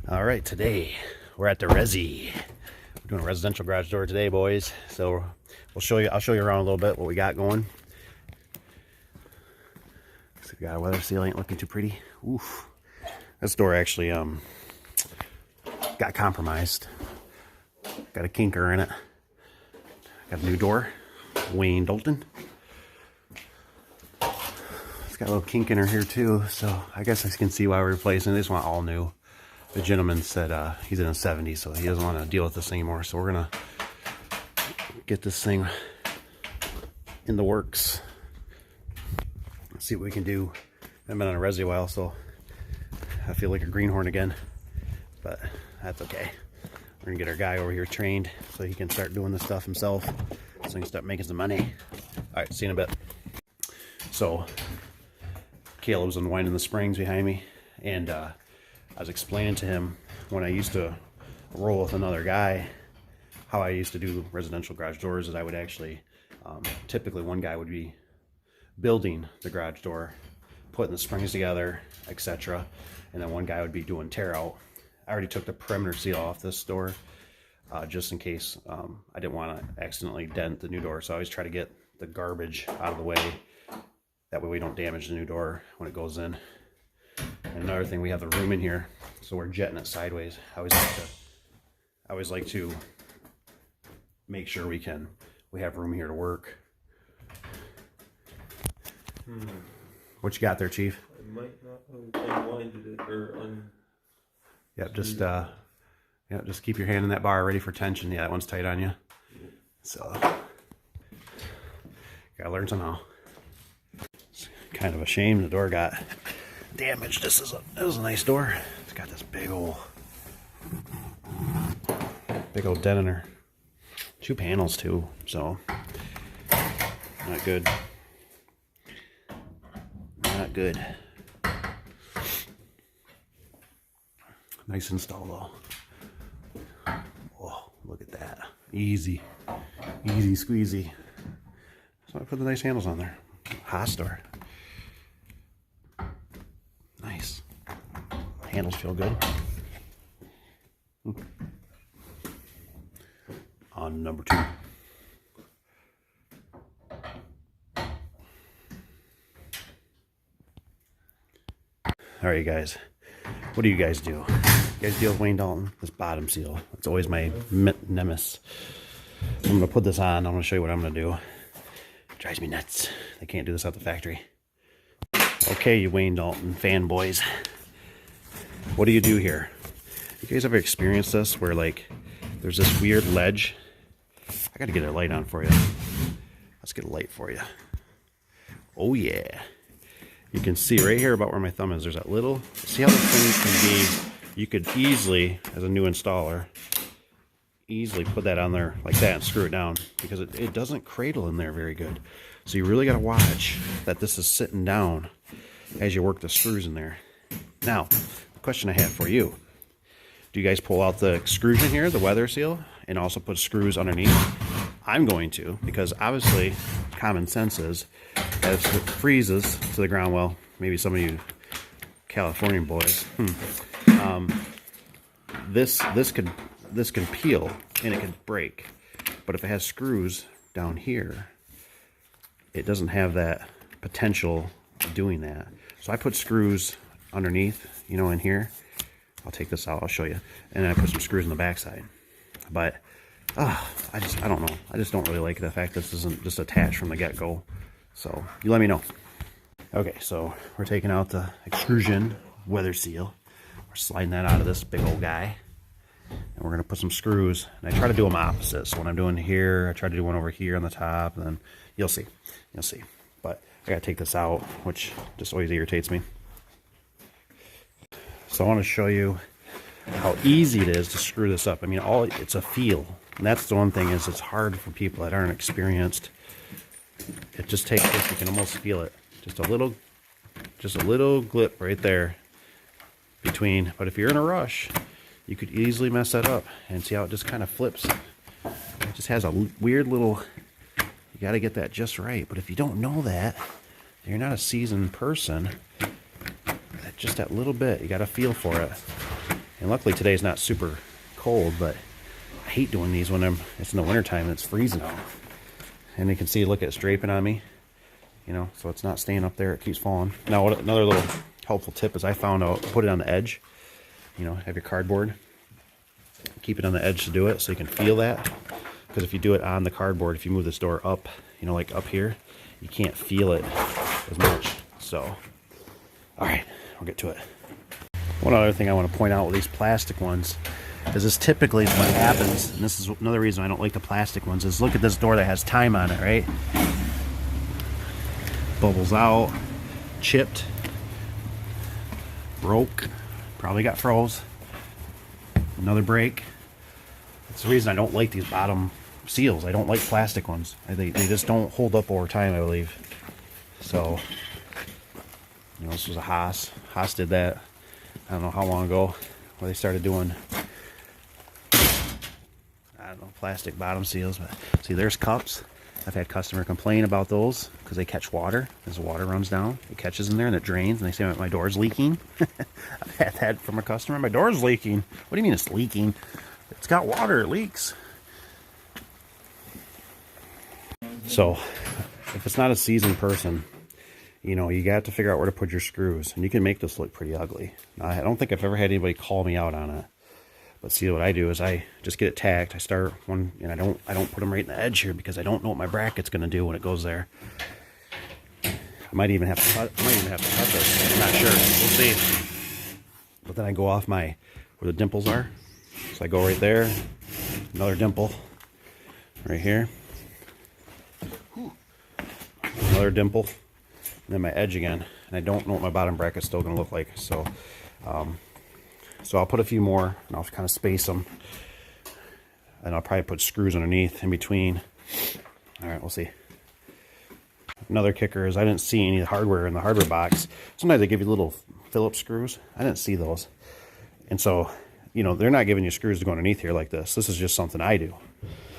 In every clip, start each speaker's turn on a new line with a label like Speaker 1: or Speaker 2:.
Speaker 1: All right, today we're at the Resi. We're doing a residential garage door today, boys. So I'll show you around a little bit what we got going. So we got a weather seal, ain't looking too pretty. Oof. This door actually got compromised. Got a kinker in it. Got a new door, Wayne Dalton. It's got a little kink in her here too, so I guess I can see why we're replacing it. They just want all new. The gentleman said he's in his 70s, so he doesn't want to deal with this anymore. So we're gonna get this thing in the works. Let's see what we can do. I've been on a Resi a while, so I feel like a greenhorn again, but that's okay. We're gonna get our guy over here trained so he can start doing this stuff himself, so he can start making some money. All right, see you in a bit. So Caleb's unwinding the springs behind me, and I was explaining to him when I used to roll with another guy how I used to do residential garage doors. Is I would actually typically one guy would be building the garage door, putting the springs together, etc., and then one guy would be doing tear out. I already took the perimeter seal off this door just in case I didn't want to accidentally dent the new door, so I always try to get the garbage out of the way. That way we don't damage the new door when it goes in. And another thing, we have the room in here, so we're jetting it sideways. I always like to make sure we have room here to work. What you got there, Chief?
Speaker 2: I might not have unwinded it or
Speaker 1: Yep, just keep your hand in that bar ready for tension. Yeah, that one's tight on you. So gotta learn somehow. It's kind of a shame the door got damaged. This was a nice door. It's got this big old dent in her. 2 panels too, so not good. Not good. Nice install though. Oh, look at that. Easy squeezy. So I put the nice handles on there. Haas door. Nice. Handles feel good. On number 2. All right, you guys. What do you guys do? You guys deal with Wayne Dalton? This bottom seal. It's always my nemesis. I'm going to put this on. I'm going to show you what I'm going to do. It drives me nuts. They can't do this at the factory. Okay, you Wayne Dalton fanboys. What do you do here? You guys ever experienced this where, like, there's this weird ledge? I got to get a light on for you. Let's get a light for you. Oh, yeah. You can see right here about where my thumb is, there's that little, see how this thing can be, you could easily, as a new installer, easily put that on there like that and screw it down, because it doesn't cradle in there very good. So you really got to watch that this is sitting down as you work the screws in there. Now, the question I have for you, do you guys pull out the extrusion here, the weather seal, and also put screws underneath? I'm going to, because obviously common sense is, as it freezes to the ground, well, maybe some of you Californian boys, this can peel and it can break. But if it has screws down here, it doesn't have that potential of doing that. So I put screws underneath, you know, in here. I'll take this out, I'll show you. And then I put some screws in the backside. But I don't know. I just don't really like the fact this isn't just attached from the get-go. So you let me know. Okay, so we're taking out the extrusion weather seal. We're sliding that out of this big old guy. And we're going to put some screws. And I try to do them opposite. So when I'm doing here, I try to do one over here on the top. And then you'll see. You'll see. But I got to take this out, which just always irritates me. So I want to show you how easy it is to screw this up. I mean, it's a feel. And that's the one thing, is it's hard for people that aren't experienced. It just takes this, you can almost feel it. Just a little glip right there between. But if you're in a rush, you could easily mess that up. And see how it just kind of flips. It just has a weird little, you got to get that just right. But if you don't know that, you're not a seasoned person, just that little bit, you got to feel for it. And luckily today's not super cold, but I hate doing these when it's in the wintertime and it's freezing out. And you can see, look, it's draping on me, you know, so it's not staying up there, it keeps falling. Now, another little helpful tip is I found out, put it on the edge, you know, have your cardboard, keep it on the edge to do it so you can feel that. Because if you do it on the cardboard, if you move this door up, you know, like up here, you can't feel it as much. So, all right, we'll get to it. One other thing I want to point out with these plastic ones is this typically is what happens, and this is another reason I don't like the plastic ones, is look at this door that has time on it, right? Bubbles out, chipped, broke, probably got froze, another break. That's the reason I don't like these bottom seals. I don't like plastic ones. They just don't hold up over time, I believe. So, you know, this was a Haas. Haas did that, I don't know how long ago, where they started doing, I don't know, plastic bottom seals. But see, there's cups. I've had customer complain about those because they catch water. As the water runs down, it catches in there and it drains, and they say my door's leaking. I've had that from a customer. My door's leaking. What do you mean it's leaking? It's got water, it leaks. So, if it's not a seasoned person, you know, you got to figure out where to put your screws. And you can make this look pretty ugly. Now, I don't think I've ever had anybody call me out on it. But see, what I do is I just get it tacked. I start one, and I don't put them right in the edge here because I don't know what my bracket's going to do when it goes there. I might even have to cut this. I'm not sure. We'll see. But then I go off where the dimples are. So I go right there, another dimple right here, another dimple, and then my edge again. And I don't know what my bottom bracket's still going to look like. So, so I'll put a few more, and I'll kind of space them, and I'll probably put screws underneath in between. All right, we'll see. Another kicker is I didn't see any hardware in the hardware box. Sometimes they give you little Phillips screws. I didn't see those, and so, you know, they're not giving you screws to go underneath here like this. This is just something I do.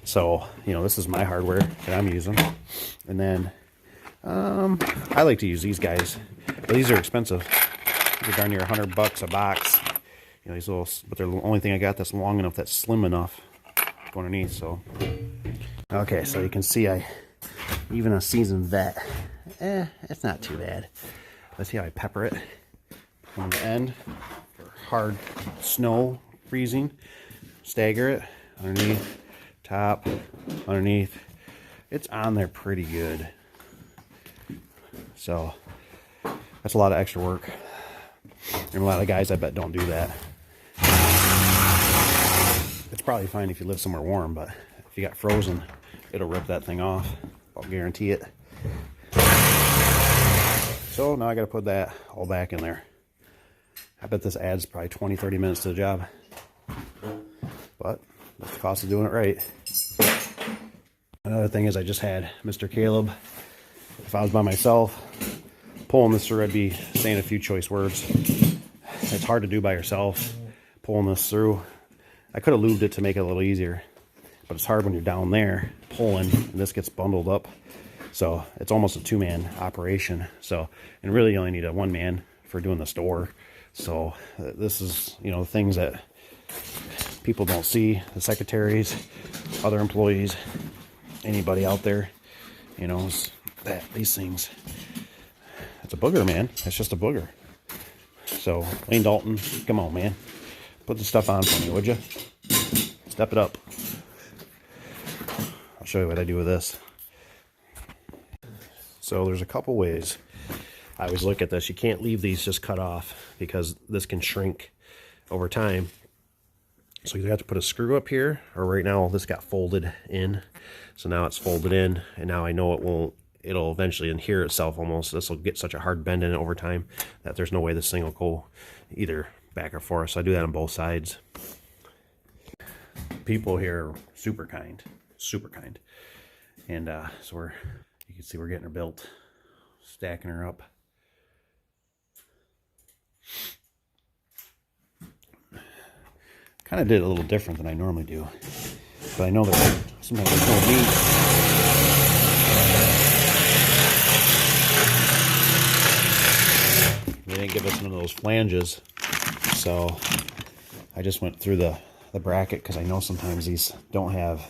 Speaker 1: So, you know, this is my hardware that I'm using. And then, I like to use these guys. But these are expensive. They're darn near $100 a box. You know, these little, but they're the only thing I got that's long enough, that's slim enough to go underneath, so. Okay, so you can see even a seasoned vet, it's not too bad. Let's see how I pepper it on the end. Hard snow freezing, stagger it underneath, top, underneath. It's on there pretty good. So that's a lot of extra work, and a lot of guys I bet don't do that. It's probably fine if you live somewhere warm, but if you got frozen, it'll rip that thing off. I'll guarantee it. So now I got to put that all back in there. I bet this adds probably 20-30 minutes to the job, but that's the cost of doing it right. Another thing is I just had Mr. Caleb. If I was by myself pulling this through, I'd be saying a few choice words. It's hard to do by yourself, pulling this through. I could have lubed it to make it a little easier, but it's hard when you're down there pulling and this gets bundled up. So it's almost a two-man operation. So, and really you only need a one-man for doing this door. So this is, you know, the things that people don't see, the secretaries, other employees, anybody out there, you know, these things. It's a booger, man. It's just a booger. So, Lane Dalton, come on, man. Put the stuff on for me, would you? Step it up. I'll show you what I do with this. So there's a couple ways I always look at this. You can't leave these just cut off because this can shrink over time. So you have to put a screw up here, or right now this got folded in. So now it's folded in, and now I know it'll eventually adhere itself almost. This will get such a hard bend in it over time that there's no way this thing will go either back or forth. So I do that on both sides. People here are super kind, super kind. And so you can see we're getting her built, stacking her up. Kind of did it a little different than I normally do, but I know that sometimes there's no need. They didn't give us one of those flanges, so I just went through the bracket because I know sometimes these don't have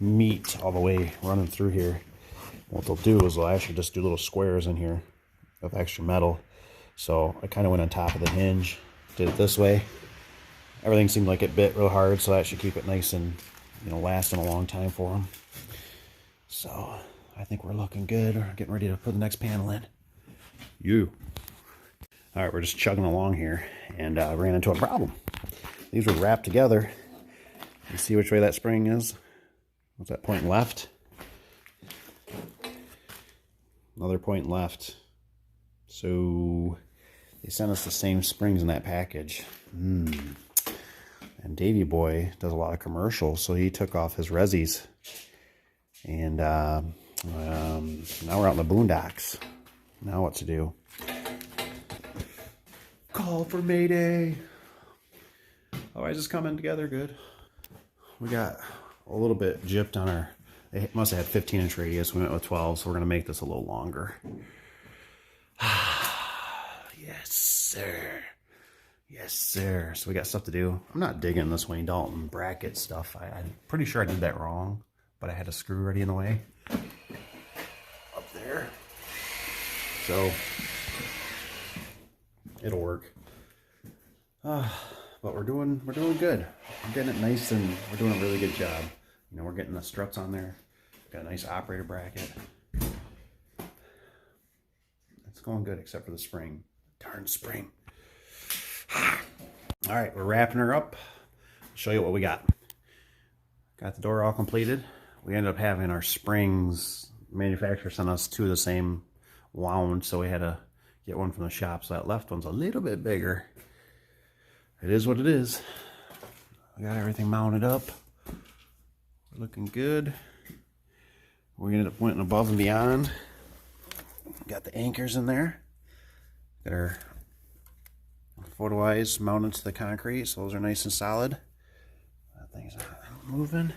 Speaker 1: meat all the way running through here. What they'll do is they'll actually just do little squares in here of extra metal. So I kind of went on top of the hinge, did it this way. Everything seemed like it bit real hard, so that should keep it nice and, you know, lasting a long time for them. So I think we're looking good. We're getting ready to put the next panel in. All right, we're just chugging along here and ran into a problem. These were wrapped together. You see which way that spring is? What's that, pointing left? Another point left. So they sent us the same springs in that package. And Davey Boy does a lot of commercials, so he took off his resis. And now we're out in the boondocks. Now what to do? Call for Mayday. Otherwise, it's coming together good. We got a little bit gypped on our, it must have had 15-inch radius. We went with 12, so we're going to make this a little longer. Yes, sir. Yes, sir. So we got stuff to do. I'm not digging this Wayne Dalton bracket stuff. I'm pretty sure I did that wrong, but I had a screw ready in the way. Up there. So it'll work. But we're doing good. We're getting it nice, and we're doing a really good job. You know, we're getting the struts on there. Got a nice operator bracket. It's going good except for the spring. Darn spring. All right, we're wrapping her up. I'll show you what we got. Got the door all completed. We ended up having our springs, manufacturer sent us two of the same wound, so we had to get one from the shop. So that left one's a little bit bigger. It is what it is. We got everything mounted up. We're looking good. We ended up went above and beyond. Got the anchors in there. Got our photo eyes mounted to the concrete, so those are nice and solid. That thing's not moving.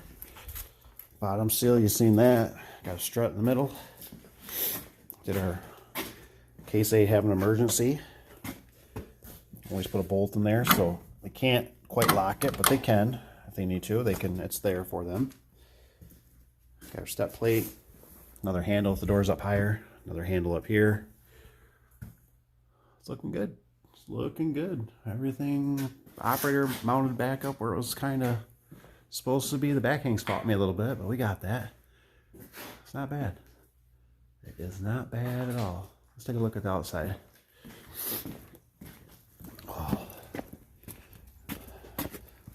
Speaker 1: Bottom seal, you've seen that. Got a strut in the middle. Did our, in case they have an emergency, always put a bolt in there, so they can't quite lock it, but they can if they need to. They can. It's there for them. Got our step plate. Another handle if the door's up higher. Another handle up here. It's looking good. It's looking good. Everything operator mounted back up where it was kind of supposed to be. The back hangs fought me a little bit, but we got that. It's not bad. It is not bad at all. Let's take a look at the outside. Oh.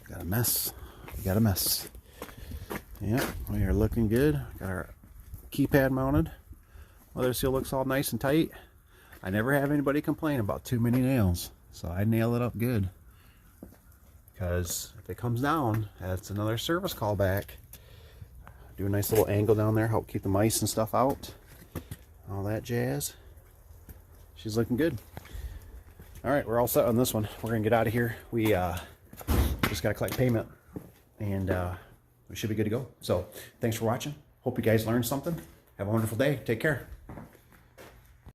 Speaker 1: Got a mess. We got a mess. Yep, we are looking good. Got our keypad mounted. Weather seal looks all nice and tight. I never have anybody complain about too many nails, so I nail it up good. Because if it comes down, that's another service call back. Do a nice little angle down there, help keep the mice and stuff out. All that jazz. She's looking good. All right, we're all set on this one. We're gonna get out of here. We just gotta collect payment, and we should be good to go. So thanks for watching. Hope you guys learned something. Have a wonderful day. Take care.